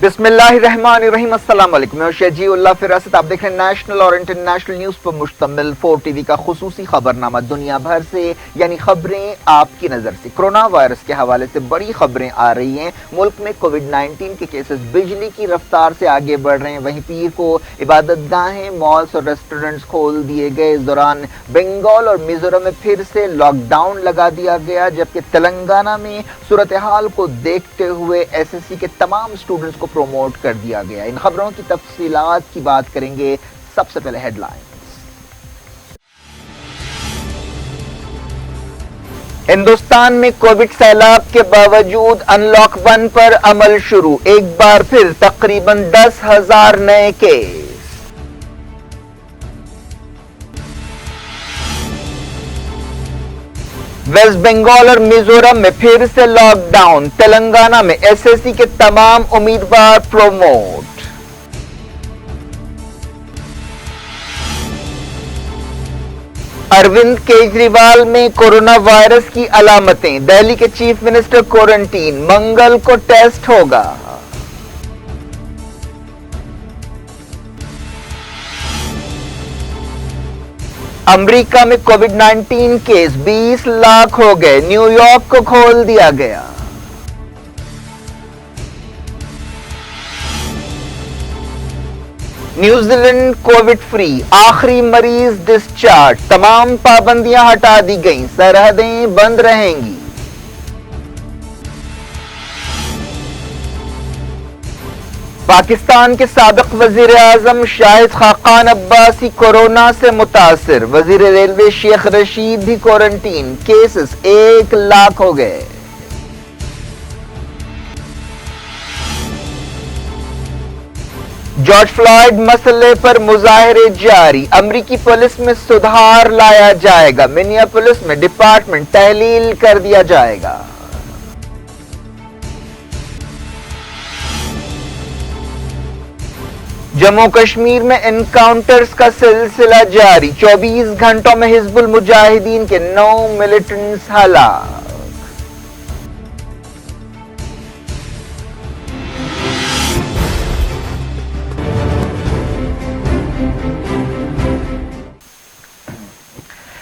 बिस्मिल्लाहिर्रहमानिर्रहीम। अस्सलाम वालेकुम। मैं शजीउल्लाह फिरासत। आप देख रहे हैं नेशनल और इंटरनेशनल न्यूज पर मुश्तमिल 4 टीवी का खुसूसी खबरनामा दुनिया भर से, यानी खबरें आपकी नजर से। कोरोना वायरस के हवाले से बड़ी खबरें आ रही हैं। मुल्क में कोविड-19 के केसेस बिजली की रफ्तार से आगे बढ़ रहे हैं। वहीं पीर को इबादत गाहें, मॉल्स और रेस्टोरेंट्स खोल दिए गए। इस दौरान बंगाल और मिजोरम में फिर से लॉकडाउन लगा दिया गया, जबकि तेलंगाना में सूरत हाल को देखते हुए एसएससी के तमाम स्टूडेंट्स को प्रोमोट कर दिया गया। इन खबरों की तफसीलात की बात करेंगे। सबसे पहले हेडलाइंस। हिंदुस्तान में कोविड सैलाब के बावजूद अनलॉक 1 पर अमल शुरू। एक बार फिर तकरीबन 10,000 नए केस। वेस्ट बंगाल और मिजोरम में फिर से लॉकडाउन। तेलंगाना में एसएससी के तमाम उम्मीदवार प्रोमोट। अरविंद केजरीवाल में कोरोना वायरस की अलामतें। दिल्ली के चीफ मिनिस्टर क्वारंटीन। मंगल को टेस्ट होगा। अमेरिका में कोविड-19 केस 20 लाख हो गए। न्यूयॉर्क को खोल दिया गया। New Zealand Covid free. आखिरी मरीज डिस्चार्ज। तमाम पाबंदियां हटा दी गईं। सरहदें बंद रहेंगी। पाकिस्तान के साबिक वजीर आजम शाहिद खाकान अब्बासी कोरोना से मुतासिर। वजीर रेलवे शेख रशीद भी क्वारंटीन। केसेस 1 लाख हो गए। जॉर्ज फ्लॉयड मसले पर मुजाहरे जारी। अमेरिकी पुलिस में सुधार लाया जाएगा। मिनियापोलिस में डिपार्टमेंट तहलील कर दिया जाएगा। जम्मू कश्मीर में एनकाउंटर्स का सिलसिला जारी। 24 घंटों में हिजबुल मुजाहिदीन के 9 मिलिटेंट्स हलाक।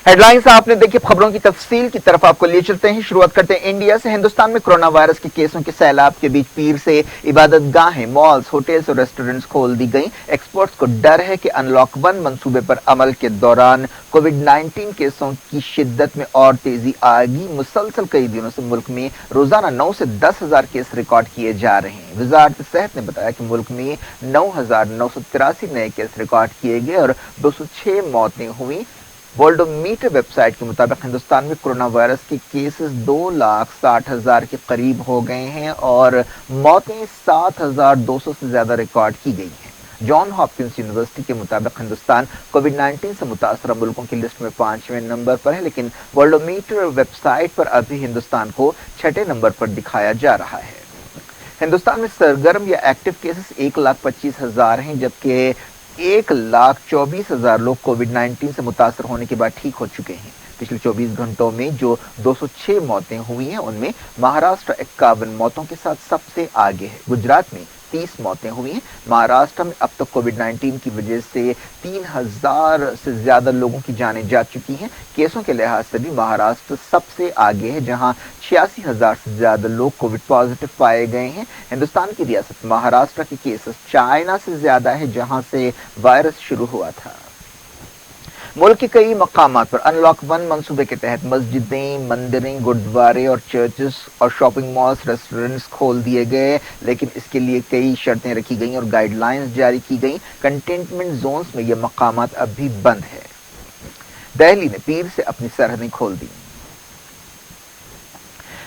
हेडलाइंस आपने देखी। खबरों की तफसील की तरफ आपको लिए चलते हैं। शुरुआत करते हैं इंडिया से। हिंदुस्तान में कोरोना वायरस के केसों के सैलाब के बीच पीर से इबादत गाहें, मॉल्स, होटल्स और रेस्टोरेंट्स खोल दी गई। एक्सपर्ट्स को डर है कि अनलॉक 1 मंसूबे पर अमल के दौरान कोविड-19 केसों की शिद्दत में और तेजी आएगी। मुसलसल कई दिनों से मुल्क में रोजाना 9 से 10,000 केस रिकॉर्ड किए जा रहे हैं। वजारत सेहत ने बताया कि मुल्क में 9,983 नए केस रिकॉर्ड किए गए और 206 मौतें हुई। वर्ल्डोमीटर वेबसाइट के मुताबिक हिंदुस्तान में कोरोना वायरस के केसेस 2,60,000 के करीब हो गए हैं और मौतें 7,200 से ज्यादा रिकॉर्ड की गई हैं। जॉन हॉपकिंस यूनिवर्सिटी के मुताबिक हिंदुस्तान कोविड-19 से मुतासरा मुल्कों की लिस्ट में 5वें नंबर पर है, लेकिन वर्ल्डोमीटर वेबसाइट पर अभी हिंदुस्तान को 6ठे नंबर पर दिखाया जा रहा है। हिंदुस्तान में सरगर्म या एक्टिव केसेस 1,25,000 हैं, जबकि 1,24,000 लोग कोविड-19 से मुतासर होने के बाद ठीक हो चुके हैं। पिछले 24 घंटों में जो 206 मौतें हुई हैं, उनमें महाराष्ट्र 51 मौतों के साथ सबसे आगे है। गुजरात में 30 मौतें हुई हैं। महाराष्ट्र में अब तक कोविड-19 की वजह से 3,000 से ज्यादा लोगों की जानें जा चुकी हैं। केसों के लिहाज से भी महाराष्ट्र सबसे आगे है, जहां 86,000 से ज्यादा लोग कोविड पॉजिटिव पाए गए हैं। हिंदुस्तान की रियासत महाराष्ट्र के केसेस चाइना से ज्यादा है, जहां से वायरस शुरू हुआ था। मुल्क के कई मकामात पर अनलॉक 1 मंसूबे के तहत मस्जिदें, मंदिरें, गुरुद्वारे और चर्चेस और शॉपिंग मॉल्स, रेस्टोरेंट्स खोल दिए गए, लेकिन इसके लिए कई शर्तें रखी गई और गाइडलाइंस जारी की गई। कंटेनमेंट जोन्स में ये मकामात अब भी बंद है। दिल्ली ने पीर से अपनी सरहदें खोल दी।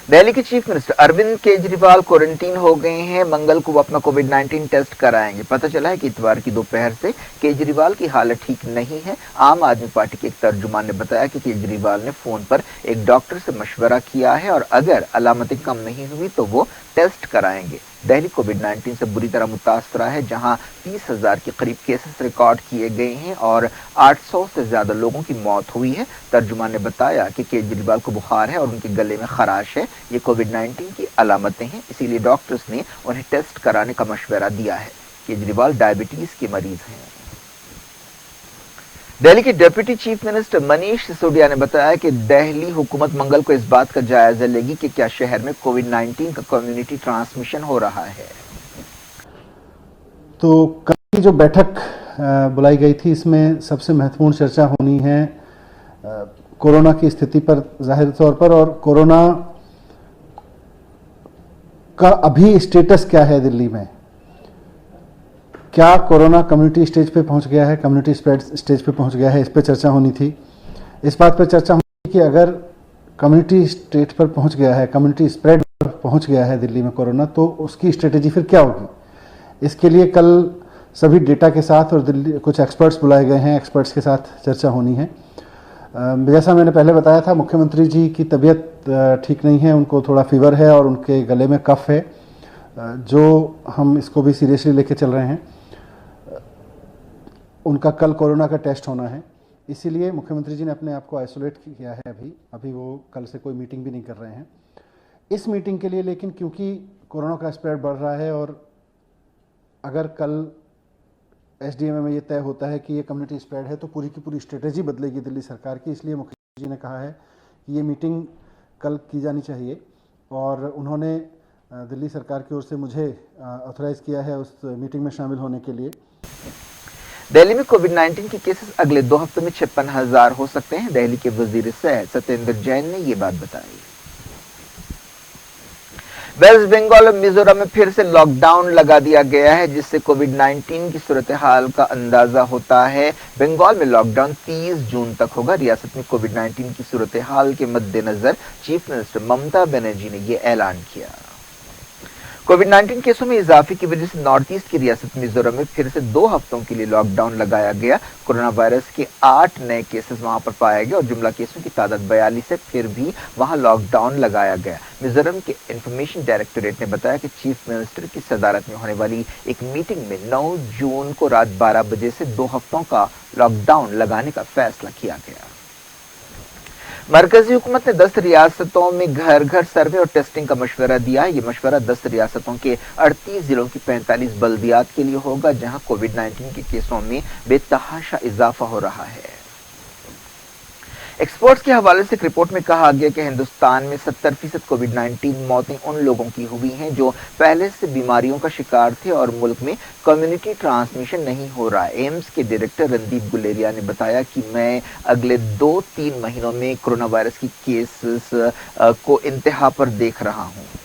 दिल्ली के chief minister Arvind Kejriwal quarantine हो गए हैं। मंगल को वो अपना कोविड-19 टेस्ट कराएंगे। पता चला है कि इतवार की दोपहर से केजरीवाल की हालत ठीक नहीं है। आम आदमी पार्टी के एक तर्जुमान ने बताया कि केजरीवाल ने फोन पर एक डॉक्टर से मशवरा किया है और अगर अलामतें कम नहीं हुई तो वो टेस्ट कराएंगे। دہلی کووڈ 19 سے بری طرح متاثرہ ہے، جہاں 30,000 کے قریب کیسز ریکارڈ کیے گئے ہیں اور 800 سے زیادہ لوگوں کی موت ہوئی ہے۔ ترجمان نے بتایا کہ کیجریوال کو بخار ہے اور ان کے گلے میں خراش ہے۔ یہ کووڈ 19 کی علامتیں ہیں، اسی لیے ڈاکٹرز نے انہیں ٹیسٹ کرانے کا مشورہ دیا ہے۔ کیجریوال ڈائبٹیز کے مریض ہیں۔ دہلی کے deputy chief minister Manish Sisodia نے بتایا کہ دہلی حکومت منگل کو اس بات کا جائزہ لے گی کہ کیا شہر میں کووڈ 19 کا کمیونٹی ٹرانسمیشن ہو رہا ہے۔ تو کل کی جو بیٹھک بلائی گئی تھی، اس میں سب سے مہتوپورن چرچا ہونی ہے کورونا کی استھتی پر ظاہر طور پر، اور کورونا کا ابھی اسٹیٹس کیا ہے دلی میں۔ کیا کورونا کمیونٹی اسٹیج پہ پہنچ گیا ہے، کمیونٹی اسپریڈ اسٹیج پہ پہنچ گیا ہے، اس پہ چرچا ہونی تھی۔ اس بات پہ چرچا ہونی تھی کہ اگر کمیونٹی اسٹیج پر پہنچ گیا ہے، کمیونٹی اسپریڈ پر پہنچ گیا ہے دلی میں کورونا، تو اس کی اسٹریٹجی پھر کیا ہوگی۔ اس کے لیے کل سبھی ڈیٹا کے ساتھ اور دلی کچھ ایکسپرٹس بلائے گئے ہیں، ایکسپرٹس کے ساتھ چرچا ہونی ہے۔ جیسا میں نے پہلے بتایا تھا، مکھیہ منتری جی کی طبیعت ٹھیک نہیں ہے، ان کو تھوڑا فیور ہے اور ان کے گلے میں کف ہے، جو ہم اس کو بھی سیریسلی لے کے چل رہے ہیں۔ ان کا کل کورونا کا ٹیسٹ ہونا ہے، اسی لیے مکھیہ منتری جی نے اپنے آپ کو آئسولیٹ کیا ہے۔ ابھی وہ کل سے کوئی میٹنگ بھی نہیں کر رہے ہیں اس میٹنگ کے لیے، لیکن کیونکہ کورونا کا اسپریڈ بڑھ رہا ہے اور اگر کل ایس ڈی ایم اے میں یہ طے ہوتا ہے کہ یہ کمیونٹی اسپریڈ ہے تو پوری کی پوری اسٹریٹجی بدلے گی دلی سرکار کی۔ اس لیے مکھیہ منتری جی نے کہا ہے کہ یہ میٹنگ کل کی جانی چاہیے، اور انہوں نے دلی سرکار کی اور سے مجھے آتھورائز کیا ہے اس میٹنگ میں شامل ہونے کے لیے۔ دہلی میں کووڈ 19 کے کیسز اگلے 2 ہفتوں میں 56,000 ہو سکتے ہیں۔ دہلی کے وزیر صحت ستیندر جین نے یہ بات بتائی۔ ویسٹ بنگال اور میزورم میں پھر سے لاک ڈاؤن لگا دیا گیا ہے، جس سے کووڈ 19 کی صورتحال کا اندازہ ہوتا ہے۔ بنگال میں لاک ڈاؤن 30 جون تک ہوگا۔ ریاست میں کووڈ 19 کی صورتحال کے مد نظر چیف منسٹر ممتا بنرجی نے یہ اعلان کیا۔ کووڈ 19 کیسوں میں اضافے کی وجہ سے نارتھ ایسٹ کی ریاست میزورم میں پھر سے 2 ہفتوں کے لیے لاک ڈاؤن لگایا گیا۔ کورونا وائرس کے 8 نئے کیسز وہاں پر پائے گئے اور جملہ کیسوں کی تعداد 42 ہے، پھر بھی وہاں لاک ڈاؤن لگایا گیا۔ میزورم کے انفارمیشن ڈائریکٹوریٹ نے بتایا کہ چیف منسٹر کی صدارت میں ہونے والی ایک میٹنگ میں 9 جون کو رات 12 بجے سے 2 ہفتوں کا لاک ڈاؤن لگانے کا فیصلہ کیا گیا۔ مرکزی حکومت نے 10 ریاستوں میں گھر گھر سروے اور ٹیسٹنگ کا مشورہ دیا ہے۔ یہ مشورہ 10 ریاستوں کے 38 ضلعوں کی 45 بلدیات کے لیے ہوگا، جہاں کووڈ 19 کے کیسوں میں بے تحاشا اضافہ ہو رہا ہے۔ ایکسپرٹس کے حوالے سے ایک رپورٹ میں کہا گیا کہ ہندوستان میں 70% کووڈ 19 موتیں ان لوگوں کی ہوئی ہیں جو پہلے سے بیماریوں کا شکار تھے اور ملک میں کمیونٹی ٹرانسمیشن نہیں ہو رہا ہے۔ ایمز کے ڈائریکٹر رندیپ گلیریا نے بتایا کہ میں اگلے 2-3 مہینوں میں کورونا وائرس کی کیسز کو انتہا پر دیکھ رہا ہوں۔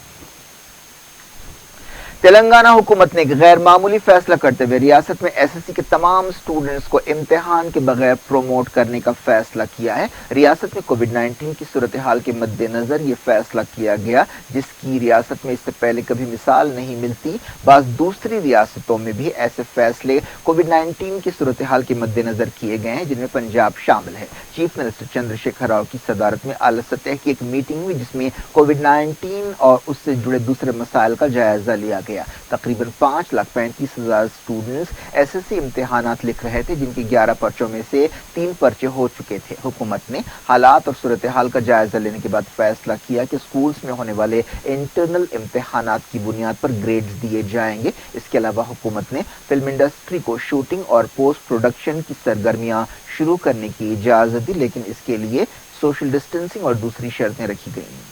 تلنگانہ حکومت نے ایک غیر معمولی فیصلہ کرتے ہوئے ریاست میں ایس ایس سی کے تمام سٹوڈنٹس کو امتحان کے بغیر پروموٹ کرنے کا فیصلہ کیا ہے۔ ریاست میں کووڈ 19 کی صورتحال کے مد نظر یہ فیصلہ کیا گیا، جس کی ریاست میں اس سے پہلے کبھی مثال نہیں ملتی۔ بعض دوسری ریاستوں میں بھی ایسے فیصلے کووڈ 19 کی صورتحال کے مد نظر کیے گئے ہیں، جن میں پنجاب شامل ہے۔ چیف منسٹر چندر شیکھر راؤ کی صدارت میں اعلیٰ سطح کی ایک میٹنگ ہوئی، جس میں کووڈ 19 اور اس سے جڑے دوسرے مسائل کا جائزہ لیا گیا۔ تقریباً 5,35,000 اسٹوڈنٹس ایس ایس سی امتحانات لکھ رہے تھے، جن کے 11 پرچوں میں سے 3 پرچے ہو چکے تھے۔ حکومت نے حالات اور صورتحال کا جائزہ لینے کے بعد فیصلہ کیا کہ اسکولز میں ہونے والے انٹرنل امتحانات کی بنیاد پر گریڈز دیے جائیں گے۔ اس کے علاوہ حکومت نے فلم انڈسٹری کو شوٹنگ اور پوسٹ پروڈکشن کی سرگرمیاں شروع کرنے کی اجازت دی، لیکن اس کے لیے سوشل ڈسٹینسنگ اور دوسری شرطیں رکھی گئیں۔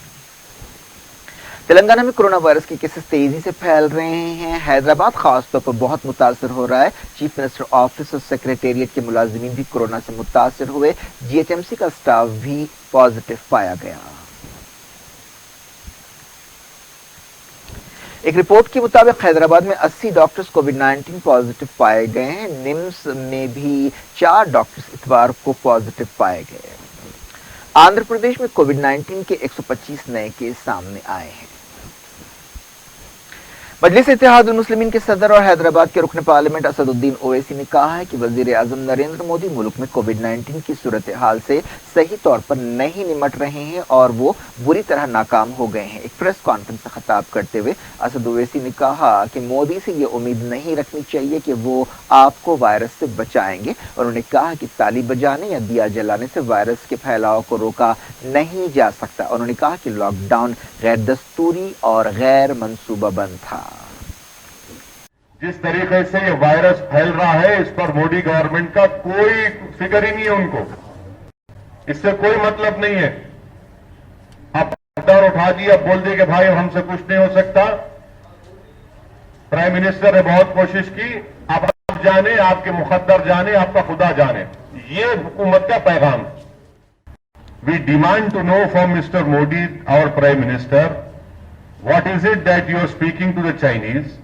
تلنگانہ میں کورونا وائرس کے کیسز تیزی سے پھیل رہے ہیں۔ حیدرآباد خاص طور پر بہت متاثر ہو رہا ہے۔ چیف منسٹر آفس اور سیکریٹریٹ کے ملازمین بھی کورونا سے متاثر ہوئے۔ جی ایچ ایم سی کا سٹاف بھی پازیٹیو پایا گیا۔ ایک رپورٹ کے مطابق حیدرآباد میں 80 ڈاکٹرز کووڈ 19 پازیٹیو پائے گئے ہیں۔ نمس میں بھی 4 ڈاکٹرز اتوار کو پازیٹیو پائے گئے۔ آندھرا پردیش میں کووڈ 19 کے 125 نئے کیس سامنے آئے ہیں۔ मजलिस इत्तेहादुल मुस्लिमीन के सदर और हैदराबाद के रुकन पार्लियामेंट असदुद्दीन ओवैसी ने कहा है कि वजीर आजम नरेंद्र मोदी मुल्क में कोविड-19 की सूरत हाल से सही तौर पर नहीं निमट रहे हैं और वो बुरी तरह नाकाम हो गए हैं। एक प्रेस कॉन्फ्रेंस से खिताब करते हुए असद ओवैसी ने कहा कि मोदी से ये उम्मीद नहीं रखनी चाहिए कि वो आपको वायरस से बचाएंगे। उन्होंने कहा कि ताली बजाने या दिया जलाने से वायरस के फैलाव को रोका नहीं जा सकता। उन्होंने कहा कि लॉकडाउन गैर दस्तूरी और गैर मंसूबाबंद था। जिस तरीके से ये वायरस फैल रहा है, इस पर मोदी गवर्नमेंट का कोई फिक्र ही नहीं है उनको, इससे कोई मतलब नहीं है। आप पर्दा उठा दिए, अब बोल दिए कि भाई हमसे कुछ नहीं हो सकता। प्राइम मिनिस्टर ने बहुत कोशिश की, आप जाने, आपके मुकद्दर जाने, आपका खुदा जाने, ये हुकूमत का पैगाम। We demand to know from mister Modi, our prime minister, what is it that you are speaking to the Chinese?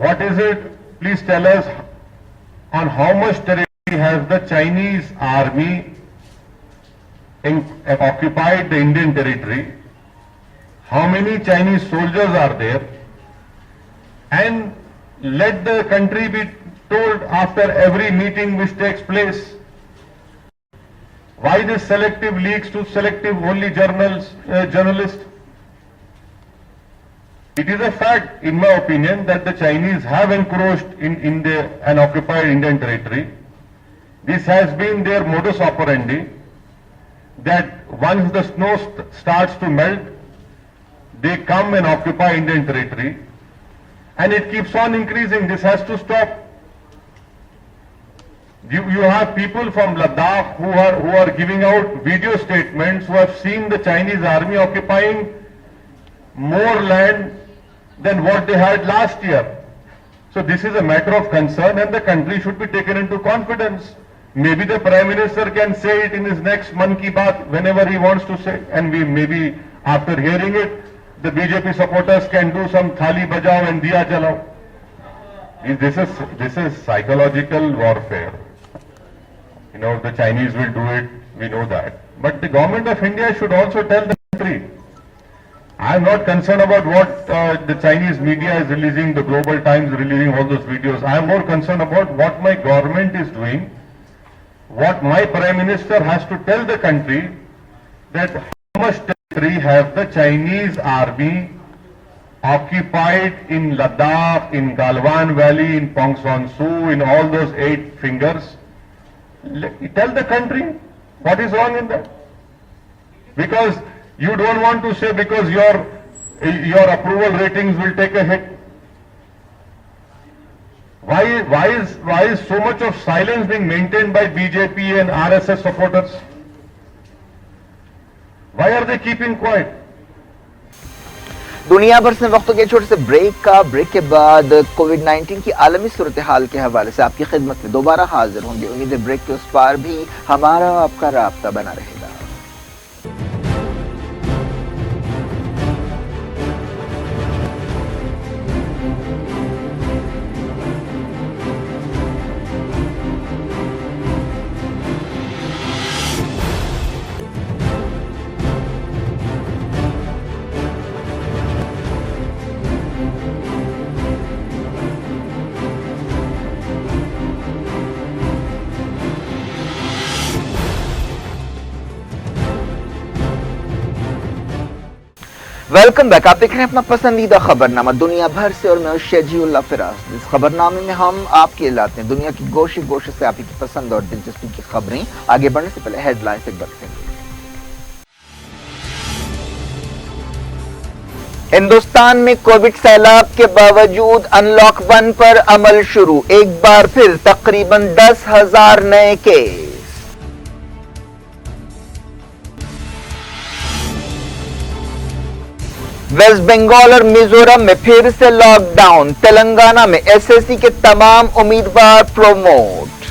What is it? Please tell us on how much territory has the Chinese army occupied the Indian territory? How many Chinese soldiers are there? And let the country be told after every meeting which takes place. Why this selective leaks to selective only journalists? It is a fact, in my opinion, that the Chinese have encroached in and occupied Indian territory. This has been their modus operandi, that once the snow starts to melt, they come and occupy Indian territory, and it keeps on increasing. This has to stop. You have people from Ladakh who are giving out video statements, who have seen the Chinese army occupying more land than what they had last year. So this is a matter of concern, and the country should be taken into confidence. Maybe the Prime Minister can say it in his next Mann Ki Baat whenever he wants to say, and maybe after hearing it, the BJP supporters can do some thali bajao and diya jalao. This is psychological warfare. You know, the Chinese will do it, we know that. But the government of India should also tell the country. I am not concerned about what the Chinese media is releasing, the Global Times releasing all those videos. I am more concerned about what my government is doing, what my Prime Minister has to tell the country, that how much territory has the Chinese army occupied in Ladakh, in Galwan Valley, in Pongson Su, in all those 8 fingers. Tell the country what is wrong in that. Because you don't want to say because your approval ratings will take a hit. Why is so much of silence being maintained by BJP and RSS supporters? Why are they keeping quiet? दुनिया भर से वक्त के छोटे से break के बाद कोविड-19 की आलमी सूरत हाल के हवाले से आपकी खिदमत में दोबारा हाजिर होंगे। उम्मीद है ब्रेक के उस पार भी हमारा आपका राब्ता बना रहेगा। Welcome back. आप देख रहे हैं अपना पसंदीदा खबरनामा दुनिया भर से और मैं शजीउल्लाह फिराज। इस खबरनामे में हम आपके लाते हैं दुनिया की गोशे गोशे से आपकी पसंद और दिलचस्पी की खबरें। आगे बढ़ने से पहले हेडलाइंस एक बार देखेंगे। हिंदुस्तान में कोविड सैलाब के बावजूद अनलॉक 1 पर अमल शुरू, एक बार फिर तकरीबन 10,000 नए केस। वेस्ट बंगाल और मिजोरम में फिर से लॉकडाउन, तेलंगाना में एसएससी के तमाम उम्मीदवार प्रोमोट।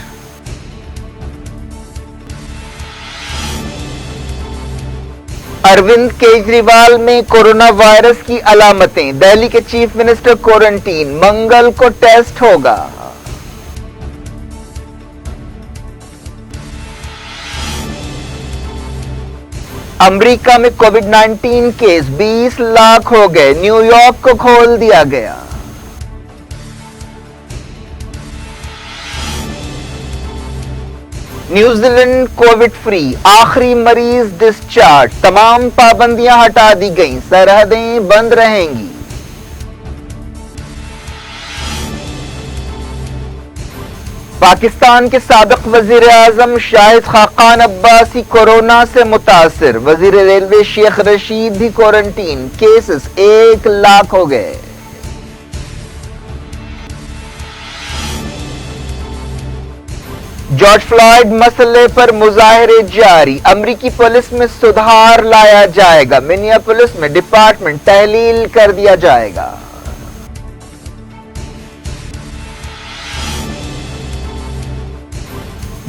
अरविंद केजरीवाल में कोरोना वायरस की अलामतें, दिल्ली के चीफ मिनिस्टर क्वारंटीन, मंगल को टेस्ट होगा। अमेरिका में कोविड-19 केस 20 लाख हो गए, न्यूयॉर्क को खोल दिया गया। न्यूजीलैंड कोविड फ्री, आखिरी मरीज डिस्चार्ज, तमाम पाबंदियां हटा दी गईं, सरहदें बंद रहेंगी। पाकिस्तान के साबिक वजीर आजम शाहिद खाकान अब्बासी कोरोना से मुतासिर, वजीर रेलवे शेख रशीद भी क्वारंटीन, केसेस 1 लाख हो गए। जॉर्ज फ्लॉयड मसले पर मुजाहरे जारी, अमरीकी पुलिस में सुधार लाया जाएगा, मिनियापोलिस में डिपार्टमेंट तहलील कर दिया जाएगा।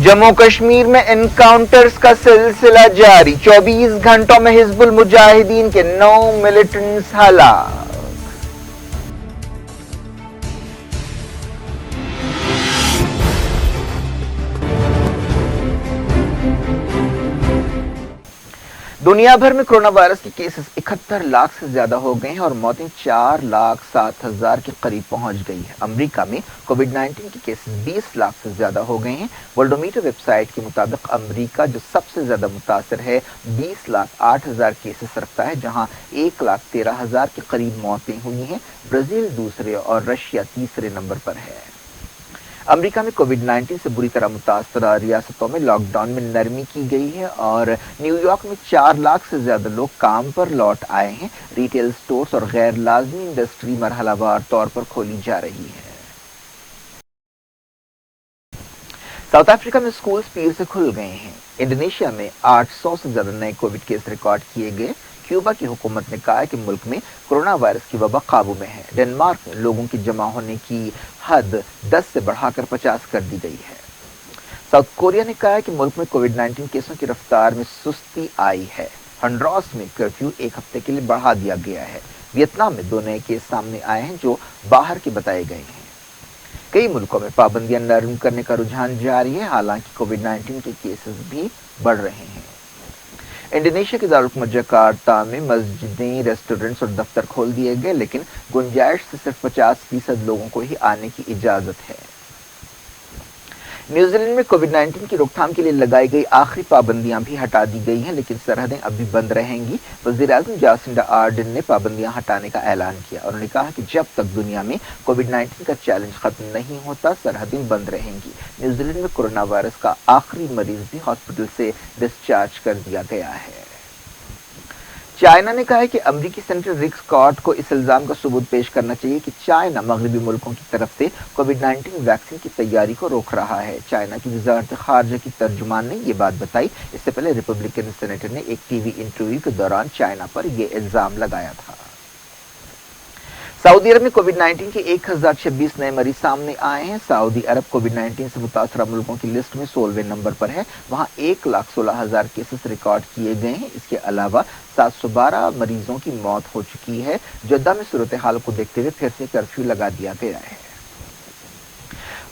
जम्मू कश्मीर में एनकाउंटर्स का सिलसिला जारी, 24 घंटों में हिजबुल मुजाहिदीन के 9 मिलिटेंट्स हलाक। दुनिया भर में कोरोना वायरस के केसेस 71 लाख से ज्यादा हो गए हैं और मौतें 4,07,000 के करीब पहुंच गई है। अमेरिका में कोविड-19 के केसेस 20 लाख से ज्यादा हो गए हैं। वर्ल्डोमीटर वेबसाइट के मुताबिक अमेरिका जो सबसे ज्यादा मुतासर है 20,08,000 केसेस रखता है, जहां 1,13,000 के करीब मौतें हुई हैं। ब्राजील दूसरे और रशिया तीसरे नंबर पर है। अमेरिका में कोविड-19 से बुरी तरह मुतासरा रियासतों में लॉकडाउन में नरमी की गई है और न्यूयॉर्क में 4 लाख से ज्यादा लोग काम पर लौट आए हैं। रिटेल स्टोर्स और गैर लाजमी इंडस्ट्री मरहलावार तौर पर खोली जा रही है। साउथ अफ्रीका में स्कूल्स पीर से खुल गए हैं। इंडोनेशिया में 800 से ज्यादा नए कोविड केस रिकॉर्ड किए गए। क्यूबा की हुकूमत ने कहा है कि मुल्क में कोरोना वायरस की वबा काबू में है। डेनमार्क में लोगों की जमा होने की हद 10 से बढ़ाकर 50 कर दी गई है। साउथ कोरिया ने कहा है कि मुल्क में कोविड-19 केसों की रफ्तार में सुस्ती आई है। हंड्रोस में कर्फ्यू 1 हफ्ते के लिए बढ़ा दिया गया है। वियतनाम में 2 नए केस सामने आए हैं जो बाहर के बताए गए हैं। कई मुल्कों में पाबंदियां नरम करने का रुझान जारी है, हालांकि कोविड-19 के केसेस भी बढ़ रहे हैं। इंडोनेशिया के दारुल जकार्ता में मस्जिदें, रेस्टोरेंट्स और दफ्तर खोल दिए गए, लेकिन गुंजाइश से सिर्फ 50% लोगों को ही आने की इजाजत है। न्यूजीलैंड में कोविड-19 की रोकथाम के लिए लगाई गई आखिरी पाबंदियां भी हटा दी गई हैं, लेकिन सरहदें अभी बंद रहेंगी। वज़ीर-ए-आज़म जासिंडा आर्डन ने पाबंदियां हटाने का ऐलान किया। उन्होंने कहा कि जब तक दुनिया में कोविड-19 का चैलेंज खत्म नहीं होता, सरहदें बंद रहेंगी। न्यूजीलैंड में कोरोना वायरस का आखिरी मरीज भी हॉस्पिटल से डिस्चार्ज कर दिया गया है। चाइना ने कहा है कि अमरीकी सेनेटर रिक स्कॉट को इस इल्जाम का सबूत पेश करना चाहिए कि चाइना मगरबी मुल्कों की तरफ से कोविड-19 वैक्सीन की तैयारी को रोक रहा है। चाइना की वज़ारत ख़ारजा की तर्जुमान ने ये बात बताई। इससे पहले रिपब्लिकन सेनेटर ने एक टीवी इंटरव्यू के दौरान चाइना पर यह इल्जाम लगाया था। सऊदी अरब में कोविड-19 के 1026 नए मरीज सामने आए हैं। सऊदी अरब कोविड-19 से मुतासरा मुल्कों की लिस्ट में 16वें नंबर पर है। वहां 1,16,000 केसेस रिकॉर्ड किए गए हैं। इसके अलावा 712 मरीजों की मौत हो चुकी है। जद्दा में सूरत हाल को देखते हुए फिर से कर्फ्यू लगा दिया गया है।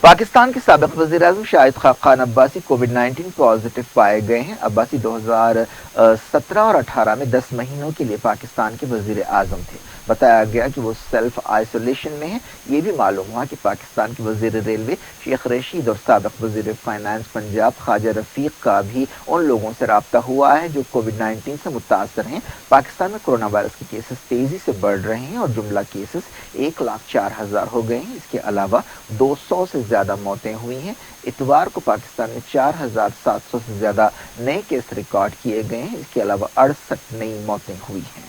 पाकिस्तान के साबिक वज़ीर-ए-आज़म शाहिद खाकान अब्बासी कोविड-19 पॉजिटिव पाए गए हैं। अब्बासी 2017 और 18 में 10 महीनों के लिए पाकिस्तान के वज़ीर-ए-आज़म थे। बताया गया कि वो सेल्फ आइसोलेशन में हैं। ये भी मालूम हुआ कि पाकिस्तान के वज़ीर रेलवे शेख रशीद और साबिक वज़ीर फाइनेंस पंजाब ख्वाजा रफीक का भी उन लोगों से राब्ता हुआ है जो कोविड-19 से मुतासर हैं। पाकिस्तान में कोरोना वायरस के केसेस तेजी से बढ़ रहे हैं और जुमला केसेस 1,04,000 हो गए हैं। इसके अलावा 200 से ज्यादा मौतें हुई हैं। इतवार को पाकिस्तान में 4,700 से ज्यादा नए केस रिकॉर्ड किए गए हैं। इसके अलावा 68 नई मौतें हुई हैं।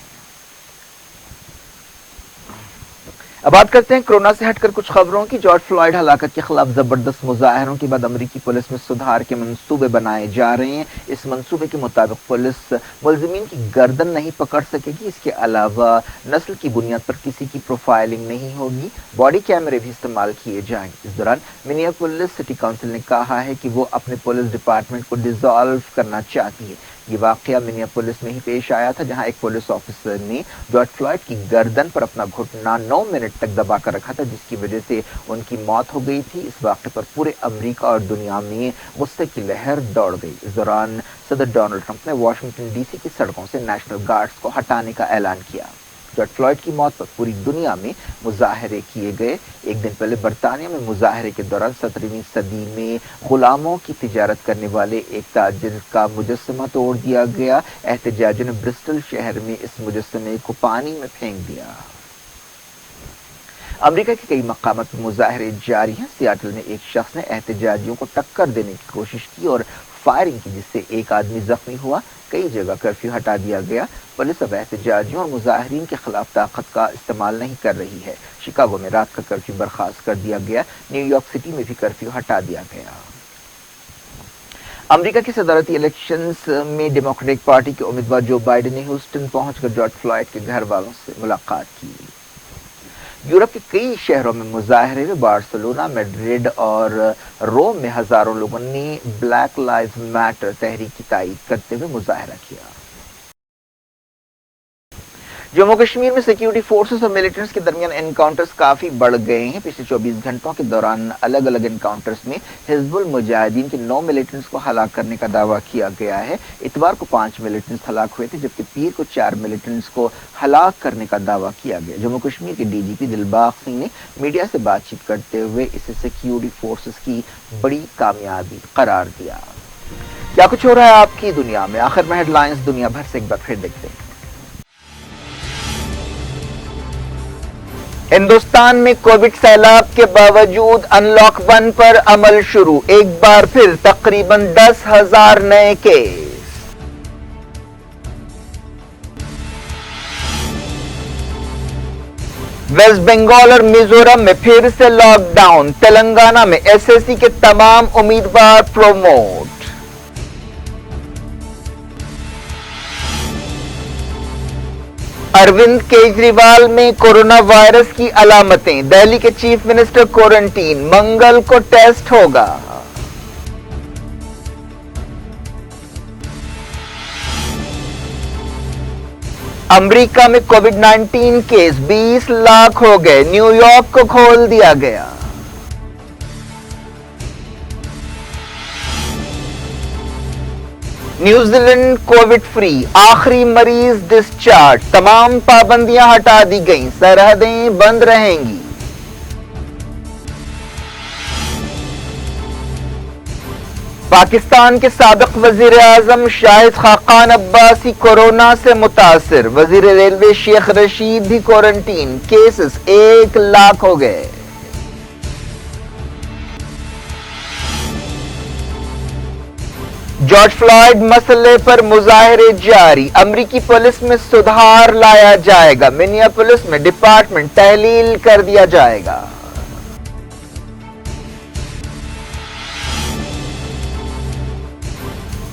अब बात करते हैं कोरोना से हटकर कुछ खबरों की। जॉर्ज फ्लॉयड हलाकत के खिलाफ जबरदस्त मुजाहरों के बाद अमेरिकी पुलिस में सुधार के मंसूबे बनाए जा रहे हैं। इस मंसूबे के मुताबिक पुलिस मुलजिमीन की गर्दन नहीं पकड़ सकेगी। इसके अलावा नस्ल की बुनियाद पर किसी की प्रोफाइलिंग नहीं होगी। बॉडी कैमरे भी इस्तेमाल किए जाएंगे। इस दौरान मिनियापोलिस सिटी काउंसिल ने कहा है कि वो अपने पुलिस डिपार्टमेंट को डिसॉल्व करना चाहती है। یہ واقعہ منیاپولس میں ہی پیش آیا تھا، جہاں ایک پولیس آفیسر نے جارج فلائیڈ کی گردن پر اپنا گھٹنا 9 منٹ تک دبا کر رکھا تھا، جس کی وجہ سے ان کی موت ہو گئی تھی۔ اس واقعے پر پورے امریکہ اور دنیا میں غصے کی لہر دوڑ گئی۔ اس دوران صدر ڈونلڈ ٹرمپ نے واشنگٹن ڈی سی کی سڑکوں سے نیشنل گارڈز کو ہٹانے کا اعلان کیا۔ جارج فلائیڈ کی موت پر پوری دنیا میں مظاہرے کیے گئے۔ ایک دن پہلے برطانیہ میں مظاہرے کے دوران 17ویں صدی میں غلاموں کی تجارت کرنے والے ایک تاجر کا مجسمہ توڑ دیا گیا۔ احتجاجیوں نے برسٹل شہر میں اس مجسمے کو پانی میں پھینک دیا۔ امریکہ کے کئی مقامات پر مظاہرے جاری ہیں۔ سیاٹل میں ایک شخص نے احتجاجیوں کو ٹکر دینے کی کوشش کی اور فائرنگ کی، جس سے ایک آدمی زخمی ہوا۔ کئی جگہ کرفیو ہٹا دیا گیا۔ پولیس اب احتجاجیوں اور مظاہرین کے خلاف طاقت کا استعمال نہیں کر رہی ہے۔ شکاگو میں رات کا کرفیو برخاست کر دیا گیا۔ نیو یارک سٹی میں بھی کرفیو ہٹا دیا گیا۔ امریکہ کے صدارتی الیکشنز میں ڈیموکریٹک پارٹی کے امیدوار جو بائیڈن نے ہیوسٹن پہنچ کر جارج فلائیڈ کے گھر والوں سے ملاقات کی۔ یورپ کے کئی شہروں میں مظاہرے ہوئے۔ بارسلونا، میڈرڈ اور روم میں ہزاروں لوگوں نے بلیک لائیوز میٹر تحریک کی تائید کرتے ہوئے مظاہرہ کیا۔ جموں کشمیر میں سیکیورٹی فورسز اور ملیٹنٹس کے درمیان انکاؤنٹرز کافی بڑھ گئے ہیں۔ پچھلے 24 گھنٹوں کے دوران الگ الگ انکاؤنٹرز میں حزب المجاہدین کے 9 ملیٹنٹس کو ہلاک کرنے کا دعویٰ کیا گیا ہے۔ اتوار کو 5 ملیٹنٹس ہلاک ہوئے تھے، جبکہ پیر کو 4 ملیٹنٹس کو ہلاک کرنے کا دعویٰ کیا گیا۔ جموں کشمیر کے ڈی جی پی دلباغ سنگھ نے میڈیا سے بات چیت کرتے ہوئے اسے سیکیورٹی فورسز کی بڑی کامیابی قرار دیا۔ کیا کچھ ہو رہا ہے آپ کی دنیا میں؟ آخر میں ہیڈ لائنز دنیا بھر سے ایک بار پھر دیکھتے ہیں۔ ہندوستان میں کووڈ سیلاب کے باوجود ان لاک 1 پر عمل شروع، ایک بار پھر تقریباً 10,000 نئے کیس۔ ویسٹ بنگال اور میزورم میں پھر سے لاک ڈاؤن، تلنگانہ میں ایس ایس سی کے تمام امیدوار پروموٹ۔ اروند کیجریوال میں کورونا وائرس کی علامتیں، دہلی کے چیف منسٹر کوارنٹین، منگل کو ٹیسٹ ہوگا۔ امریکہ میں کووڈ 19 کیس 20 لاکھ ہو گئے، نیو یارک کو کھول دیا گیا۔ نیوزی لینڈ کووڈ فری، آخری مریض ڈسچارج، تمام پابندیاں ہٹا دی گئیں، سرحدیں بند رہیں گی۔ پاکستان کے سابق وزیر اعظم شاہد خاقان عباسی کورونا سے متاثر، وزیر ریلوے شیخ رشید بھی کوارنٹین، کیسز 1 لاکھ ہو گئے۔ جارج فلائیڈ مسئلے پر مظاہرے جاری، امریکی پولیس میں سدھار لایا جائے گا، منیاپولس میں ڈپارٹمنٹ تحلیل کر دیا جائے گا۔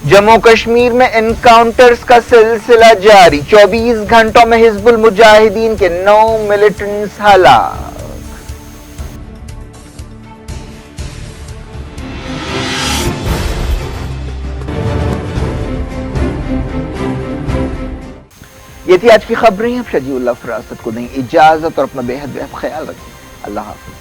جموں کشمیر میں انکاؤنٹرز کا سلسلہ جاری، 24 گھنٹوں میں حزب المجاہدین کے 9 ملیٹنٹس ہلاک۔ یہ تھی آج کی خبریں۔ اب شجیع اللہ فراست کو دیں اجازت اور اپنا بے حد خیال رکھیں۔ اللہ حافظ۔